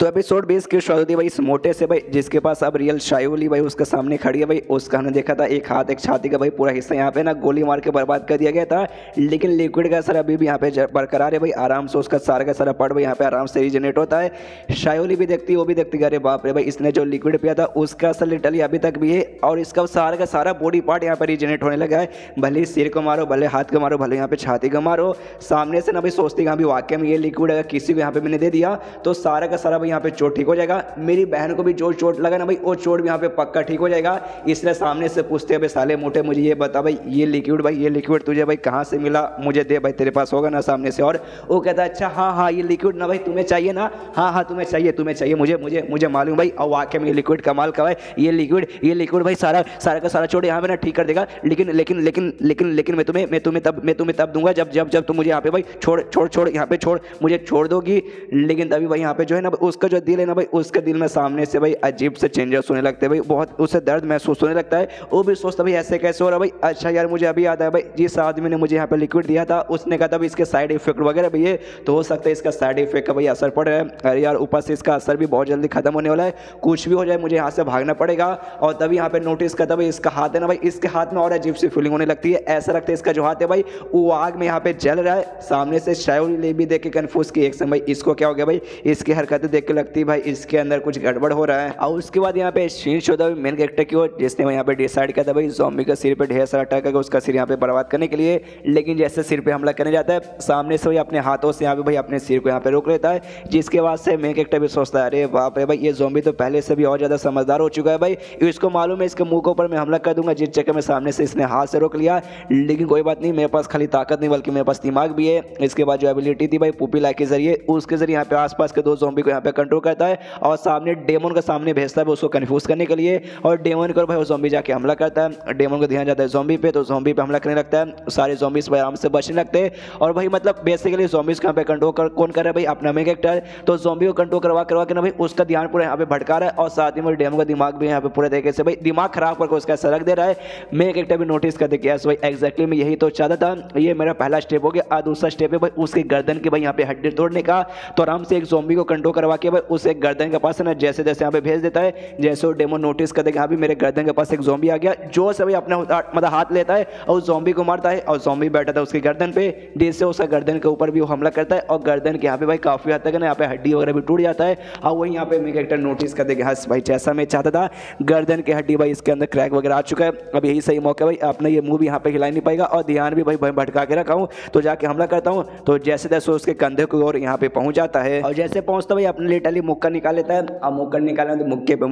तो एपिसोड 20 की शुरुआत होती है भाई इस मोटे से भाई, जिसके पास अब रियल शायोली भाई उसके सामने खड़ी है भाई। उसका हमने देखा था एक हाथ एक छाती का भाई पूरा हिस्सा यहाँ पे ना गोली मार के बर्बाद कर दिया गया था, लेकिन लिक्विड का असर अभी भी यहाँ पे बरकरार है भाई। आराम से उसका सारा का सारा पार्ट भाई यहाँ पे आराम से रीजनरेट होता है। शायोली भी देखती, वो भी देखती, अरे बाप रे भाई इसने जो लिक्विड पिया था उसका असर लिटरली अभी तक भी है, और इसका सारा का सारा बॉडी पार्ट यहाँ पे रीजनरेट होने लगा है। भले सिर को मारो, भले हाथ को मारो, भले यहाँ पे छाती को मारो, सामने से ना भाई सोचती कि वाकई में ये लिक्विड अगर किसी को यहाँ पे मैंने दे दिया तो सारा का सारा भाई यहाँ पे चोट ठीक हो जाएगा। मेरी बहन को भी जो चोट लगा ना भाई वो चोट भी यहाँ पे पक्का ठीक हो जाएगा। इसलिए सामने से पूछते हैं साले मोटे मुझे ये बता भाई ये लिक्विड तुझे भाई कहाँ से मिला, मुझे दे भाई, तेरे पास होगा ना सामने से। और वो कहता है अच्छा हाँ ये लिक्विड ना भाई तुम्हें चाहिए ना, हाँ तुम्हें चाहिए मुझे मालूम भाई। और वाकई में ये लिक्विड कमाल का है, ये लिक्विड भाई सारा का सारा चोट यहाँ पे ना ठीक कर देगा। लेकिन मैं तुम्हें तब दूंगा जब तुम मुझे यहाँ पे भाई छोड़ यहाँ पे मुझे छोड़ दोगी। लेकिन तभी भाई यहाँ पे जो है ना उसका जो दिल है ना भाई, उसके दिल में सामने से भाई अजीब से चेंजेस होने लगते हैं भाई, बहुत उसे दर्द महसूस होने लगता है। वो भी सोचता भाई ऐसे कैसे हो रहा भाई। अच्छा यार मुझे अभी याद आया भाई, जिस आदमी ने मुझे यहाँ पे लिक्विड दिया था उसने कहा था भाई इसके साइड इफेक्ट वगैरह भी है, तो हो सकता है इसका साइड इफेक्ट का भाई असर पड़ रहा है। अरे यार ऊपर से इसका असर भी बहुत जल्दी खत्म होने वाला है, कुछ भी हो जाए मुझे यहाँ से भागना पड़ेगा। और तभी यहाँ पे नोटिस करता भाई इसका हाथ है ना भाई, इसके हाथ में और अजीब सी फीलिंग होने लगती है। ऐसा लगता है इसका जो हाथ है भाई वो आग में यहाँ पे जल रहा है। सामने से शायोली भी देख के कंफ्यूज की एक समय भाई इसको क्या हो गया भाई, इसकी हरकतें देख के लगती है भाई इसके अंदर कुछ गड़बड़ हो रहा है। और उसके बाद यहाँ पे शीन शोधा मेन कैरेक्टर की ओर, जिसने यहाँ पे डिसाइड किया था भाई ज़ॉम्बी का सिर पे ढेर सारा अटैक करके उसका सिर यहाँ पे बर्बाद करने के लिए। लेकिन जैसे सिर पे हमला करने जाता है सामने से भाई अपने हाथों से यहाँ पे भाई अपने सिर को यहाँ पे रोक लेता है, जिसके बाद से मेन कैरेक्टर भी सोचता है अरे बाप रे भाई ये ज़ॉम्बी तो पहले से भी और ज़्यादा समझदार हो चुका है भाई, इसको मालूम है इसके मुंह के ऊपर मैं हमला कर दूंगा, जिस चक्कर में सामने से इसने हाथ से रोक लिया। लेकिन कोई बात नहीं, मेरे पास खाली ताकत नहीं बल्कि मेरे पास दिमाग भी है। इसके बाद जो एबिलिटी थी भाई पुपी लाइक के जरिए, उसके जरिए यहाँ पे आसपास के दो ज़ॉम्बी को यहाँ पे कंट्रोल करता है और सामने डेमन का सामने भेजता है उसको कंफ्यूज करने के लिए। और डेमन को भाई वो ज़ॉम्बी जाके हमला करता है, डेमन को ध्यान जाता है ज़ॉम्बी पे, तो ज़ॉम्बी पे हमला करने लगता है। सारे ज़ॉम्बीज भाई आराम से बचने लगते हैं। और भाई मतलब बेसिकली ज़ॉम्बीज को यहाँ पे कंट्रोल कौन कर रहा है भाई, अपना मेन कैरेक्टर। तो ज़ॉम्बी को कंट्रोल करवा के ना भाई उसका ध्यान पूरा यहाँ पे भटका रहा है, और साथ ही में डेमन का दिमाग भी यहाँ पे पूरे तरीके से भाई दिमाग खराब करके उसका सड़क दे रहा है। मेन कैरेक्टर भी नोटिस करते कि यस भाई एग्जैक्टली मैं यही तो चाहता था, ये मेरा पहला स्टेप हो गया। दूसरा स्टेप है भाई उसकी गर्दन की भाई यहाँ पे हड्डी तोड़ने का। तो आराम से एक ज़ॉम्बी को कंट्रोल करवा के भाई उस एक गर्दन के पास है ना जैसे यहाँ पे भेज देता है। जैसे वो डेमो नोटिस करते कि हाँ भी मेरे गर्दन के पास एक ज़ॉम्बी आ गया, जो से भाई अपना मतलब हाथ लेता है और उस ज़ॉम्बी को मारता है, और ज़ॉम्बी बैठा था उसकी गर्दन पे, जिससे उसका गर्दन के ऊपर भी वो हमला करता है। और गर्दन के यहाँ पे भाई काफ़ी हद तक ना यहाँ पे हड्डी वगैरह भी टूट जाता है। और वही यहाँ पे मेन कैरेक्टर नोटिस करते कि हाँ भाई जैसा मैं चाहता था, गर्दन की हड्डी भाई इसके अंदर क्रैक वगैरह आ चुका है। अब यही सही मौका भाई अपना ये मुंह भी यहाँ पे हिला नहीं पाएगा और ध्यान भी भाई भटका के रखा हूँ, तो जाके हमला करता हूँ। तो जैसे जैसे उसके कंधे की ओर यहाँ पे पहुंच जाता है, और जैसे पहुंचता भाई अपने लिटरली मुक्का निकाल लेता है। और मुक्का निकालने तो मुक्के पे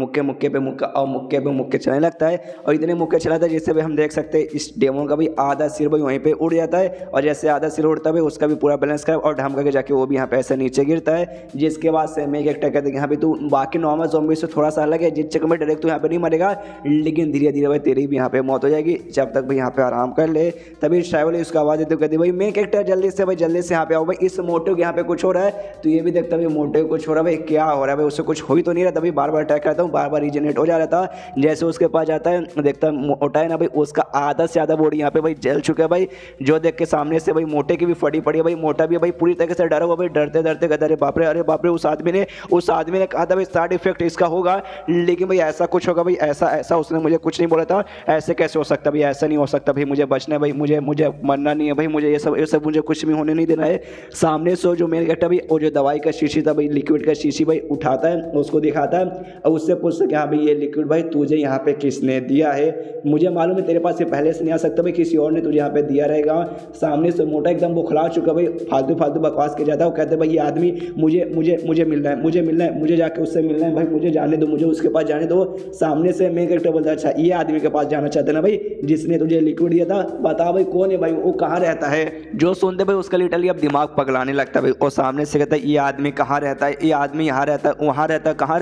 मुक्का और मुक्के चलने लगता है। और इतने मुक्के चलाता है जिससे भाई हम देख सकते हैं इस डेमो का भी आधा सिर भाई वहीं पे उड़ जाता है, और जैसे आधा सिर उड़ता है उसका भी पूरा बैलेंस खराब और ढम करके जाके वो भी यहाँ पे ऐसे नीचे गिरता है। जिसके बाद से मेन कैरेक्टर कहते हैं यहाँ पे तू बाकी नॉर्मल ज़ॉम्बी से थोड़ा सा अलग है, जिस चक्कर में डायरेक्ट तो यहाँ पे नहीं मरेगा, लेकिन धीरे धीरे भाई तेरी भी यहाँ पे मौत हो जाएगी जब तक भाई यहाँ पे आराम कर ले। तभी शायद उसका आवाज़ देते कहती भाई मेन कैरेक्टर जल्दी से यहाँ पे आओ भाई, इस मोटे को यहाँ पे कुछ हो रहा है। तो ये भी देखता भाई मोटे को कुछ हो रहा है भाई, क्या हो रहा है भाई, उससे कुछ हो ही तो नहीं रहा। तभी बार बार अटैक करता हूँ, बार बार रीजनरेट हो जा रहा था। जैसे उसके पास जाता है देखता मोटा है ना भाई उसका आधा से ज़्यादा बॉडी यहाँ पे भाई जल चुका है भाई, जो देख के सामने से भाई मोटे की भी फटी पड़ी है भाई। मोटा भी भाई पूरी तरीके से डरा हुआ भाई, डरते कहता अरे बाप रे उस आदमी ने कहा था भाई साइड इफेक्ट इसका होगा, लेकिन भाई ऐसा कुछ होगा भाई, ऐसा उसने मुझे कुछ नहीं बोला था, ऐसे कैसे हो सकता भाई, ऐसा नहीं हो सकता भाई, मुझे बचना है भाई, मुझे मरना नहीं है भाई, मुझे ये सब मुझे कुछ भी होने नहीं देना है। सामने से जो मेन कैरेक्टर भाई वो जो दवाई का शीशी था भाई, लिक्विड का शीशी भाई उठाता है, उसको दिखाता है और उससे पूछता कि हाँ भाई ये लिक्विड भाई तुझे यहाँ पे किसने दिया है, मुझे मालूम है तेरे पास ये पहले से नहीं आ सकता भाई, किसी और ने तुझे यहाँ पे दिया रहेगा। सामने से मोटा एकदम बुखला चुका भाई, फालतू बकवास किया जाता है। वो कहते भाई ये आदमी मुझे मिलना है, मुझे जाके उससे मिलना है भाई, मुझे जाने दो, मुझे उसके पास जाने दो। सामने से मेन कैरेक्टर बोलता है अच्छा ये आदमी के पास जाना चाहते ना भाई जिसने तुझे लिक्विड दिया था, बता भाई कौन है भाई, वो कहाँ रहता है। जो सुनते भाई उसका लिटरली अब दिमाग पगलाने लगता है भाई, और सामने से कहता है ये आदमी कहाँ रहता है, ये आदमी यहाँ रहता है, वहाँ रहता है, कहाँ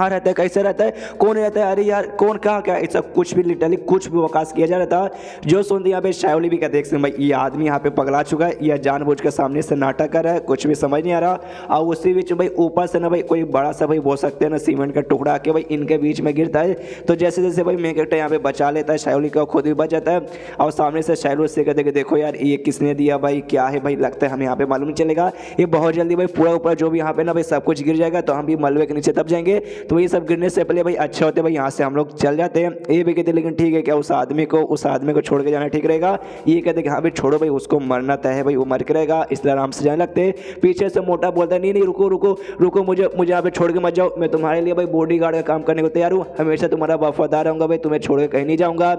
रहता है, कैसे रहता है, कौन रहता है, अरे यार कौन कहाँ क्या, ऐसा कुछ भी लिटरली कुछ भी वकास किया जा रहा था। जो सुनते यहाँ पे शायोली भी कहते हैं भाई ये आदमी यहाँ पे पगला चुका है, यह जानबूझ के सामने से नाटक कर रहा है, कुछ भी समझ नहीं आ रहा। और उसी बीच भाई ऊपर से ना भाई कोई बड़ा सा भाई बोल सकते हैं ना सीमेंट का टुकड़ा आके भाई इनके बीच में गिरता है। तो जैसे जैसे भाई मेन कैरेक्टर यहाँ पे बचा लेता है शायोली का, खुद भी बच जाता है। और सामने से शायोली से कहते कि देखो यार ये किसने दिया भाई, क्या है भाई, लगता है हमें यहाँ पे मालूम नहीं चलेगा, ये बहुत जल्दी भाई पूरा ऊपर जो भी यहाँ पे ना भाई सब सब कुछ गिर जाएगा तो हम भी मलबे के नीचे दब जाएंगे। तो ये सब गिरने से पहले भाई अच्छा होते भाई यहाँ से हम लोग चल जाते हैं। ये भी कहते लेकिन ठीक है क्या उस आदमी को छोड़ के जाना ठीक रहेगा? ये कहते कि हाँ भाई छोड़ो भाई, उसको मरना तय है भाई, वो मर के रहेगा, इसलिए आराम से जाने लगते। पीछे से मोटा बोलता है नहीं नहीं रुको रुको रुको, मुझे यहाँ पे छोड़ के मत जाओ, मैं तुम्हारे लिए भाई बॉडीगार्ड का काम करने को तैयार हूँ, हमेशा तुम्हारा वफादार रहूंगा भाई, तुम्हें छोड़ के कहीं नहीं जाऊंगा।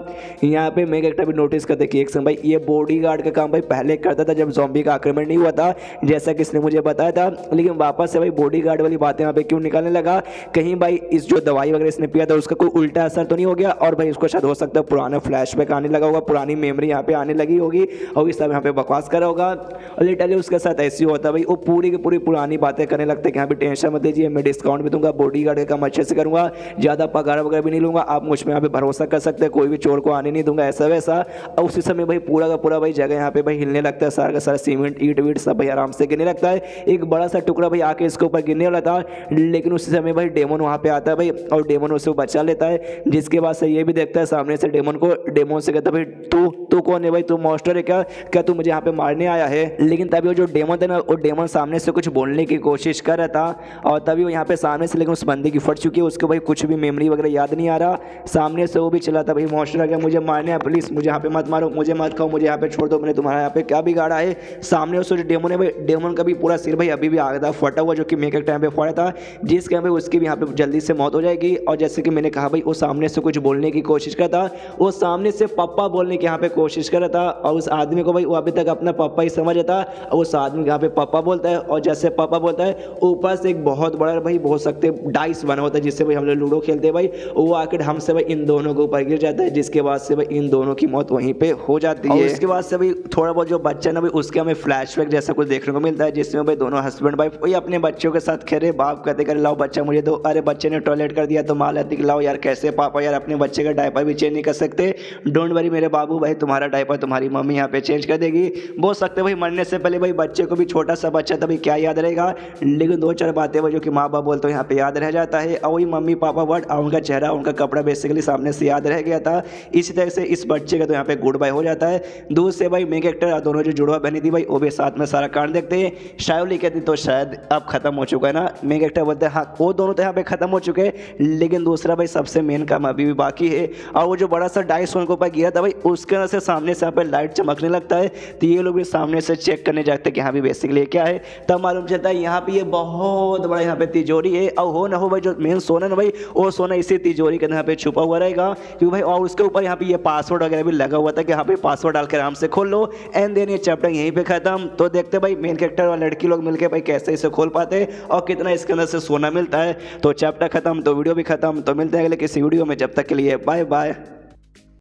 यहाँ पे मेन कैरेक्टर भी नोटिस करते कि एक समय भाई ये बॉडीगार्ड का काम भाई पहले करता था जब ज़ॉम्बी का आक्रमण नहीं हुआ था, जैसा कि इसने मुझे बताया था, लेकिन वापस से भाई बॉडीगार्ड वाली बातें यहाँ पे क्यों निकालने लगा? कहीं भाई इस जो दवाई वगैरह इसने पिया था उसका कोई उल्टा असर तो नहीं हो गया? और भाई उसको शायद हो सकता है पुराना फ्लैशबैक आने लगा होगा, पुरानी मेमोरी यहाँ पे आने लगी होगी और इस सब यहाँ पे बकवास करा होगा। और लिटरली उसके साथ ऐसी होता है भाई, वो पूरी की पूरी पुरानी बातें करने लगते हैं कि यहाँ पे टेंशन मत लीजिए, मैं डिस्काउंट भी दूंगा, बॉडीगार्ड का काम अच्छे से करूंगा, ज़्यादा पगार वगैरह भी नहीं लूंगा, आप मुझ में यहाँ पे भरोसा कर सकते हैं, कोई भी चोर को आने नहीं दूंगा, ऐसा वैसा। और उसी समय भाई पूरा का पूरा भाई जगह यहाँ पे भाई हिलने लगता है, सारा का सारा सीमेंट ईट वीट सब भाई आराम से गिरने लगता है। एक बड़ा सा टुकड़ा भाई आके इसके ऊपर गिरने वाला था, लेकिन उसी समय भाई डेमन वहाँ पे आता है भाई और डेमन उसे बचा लेता है, जिसके बाद से ये भी देखता है सामने से डेमन को, डेमन से कहता है भाई तू कौन है भाई, तू मॉन्स्टर है क्या तू मुझे यहाँ पे मारने आया है? लेकिन तभी वो जो डेमन था ना, वो डेमन सामने से कुछ बोलने की कोशिश कर रहा था और तभी वो यहाँ पे सामने से, लेकिन उस बंदे की फट चुकी है, उसको भाई कुछ भी मेमोरी वगैरह याद नहीं आ रहा। सामने से वो भी चला था भाई मॉन्स्टर आ गया, मुझे मारने है, प्लीज़ मुझे यहाँ पे मत मारो, मुझे मत खाओ, मुझे यहाँ पे छोड़ दो, मैंने तुम्हारा यहाँ पे क्या बिगाड़ा है? सामने उस डेमन है भाई, डेमन का भी पूरा सिर भाई अभी भी आ गया था फटा हुआ, जो कि मेक टाइम पे फटा था, जिसके भाई उसकी भी यहाँ पे जल्दी से मौत हो जाएगी। और जैसे कि मैंने कहा भाई वो सामने से कुछ बोलने की कोशिश कर था, वो सामने से पप्पा बोलने की यहाँ पे कोशिश कर रहा था और उस आदमी को भाई वो अभी तक अपना पप्पा ही समझ रहा था और उस आदमी यहाँ पे पापा बोलता है और जैसे पापा बोलता है ऊपर से एक बहुत बड़ा भाई बोल सकते डाइस बना होता है जिससे भाई हम लोग लूडो खेलते हैं भाई, वो आकर हमसे भाई इन दोनों के ऊपर गिर जाता है, जिसके बाद से भाई इन दोनों की मौत वहीं पे हो जाती है। उसके बाद से भाई थोड़ा बहुत जो बच्चा ना भाई उसके हमें फ्लैशबैक जैसा कुछ देखने को मिलता है, जिसमें भाई दोनों हस्बैंड वाइफ वही अपने बच्चों के साथ खेले, बाप कहते कर लाओ बच्चा मुझे दो, अरे बच्चे ने टॉयलेट कर दिया तो माँ लाती लाओ यार, कैसे पापा यार अपने बच्चे का डायपर भी चेंज नहीं कर सकते, डोंट वरी मेरे बाबू भाई तुम्हारा डायपर तुम्हारी मम्मी यहाँ पे चेंज कर देगी। बोल सकते भाई मरने से पहले भाई बच्चे को भी, छोटा सा बच्चा तभी क्या याद रहेगा, लेकिन दो चार बातें वो जो कि माँ बाप बोलते हैं यहाँ पे याद रह जाता है और वही मम्मी पापा वर्ड और उनका चेहरा उनका कपड़ा बेसिकली सामने से याद रह गया था। इसी तरह से इस बच्चे का तो यहाँ पे गुड बाय हो जाता है। दूर से भाई मेन कैरेक्टर दोनों जो जुड़वा बनी थी भाई वो भी साथ में सारा कांड देखते हैं। शायोली कहती तो शायद अब खत्म हो चुका है ना, मेन कैरेक्टर बोलते हैं हाँ वो दोनों तो यहाँ पे खत्म हो चुके हैं, लेकिन दूसरा भाई सबसे मेन काम अभी भी बाकी है। और वो जो बड़ा सा डाइस उनके ऊपर गिरा था भाई उसके अंदर से सामने से यहाँ पे लाइट चमकने लगता है, तो ये लोग भी सामने से चेक करने जाते हैं कि हाँ भी बेसिकली क्या है, तब मालूम चलता है यहाँ पे ये बहुत बड़ा यहाँ पे तिजोरी है और हो ना हो भाई जो मेन सोना ना भाई वो सोना इसी तिजोरी के यहाँ पे छुपा हुआ रहेगा, क्योंकि भाई और उसके ऊपर यहाँ पे ये पासवर्ड वगैरह भी लगा हुआ था कि यहाँ पे पासवर्ड डाल के आराम से खोल लो। एंड देन ये चैप्टर यहीं पे खत्म। तो देखते भाई मेन कैरेक्टर और लड़की लोग मिलकर भाई कैसे इसे खोल पाते और कितना इसके अंदर से सोना मिलता है। तो चैप्टर खत्म तो वीडियो भी खत्म। तो मिलते हैं अगले किसी वीडियो में, जब तक के लिए बाय बाय।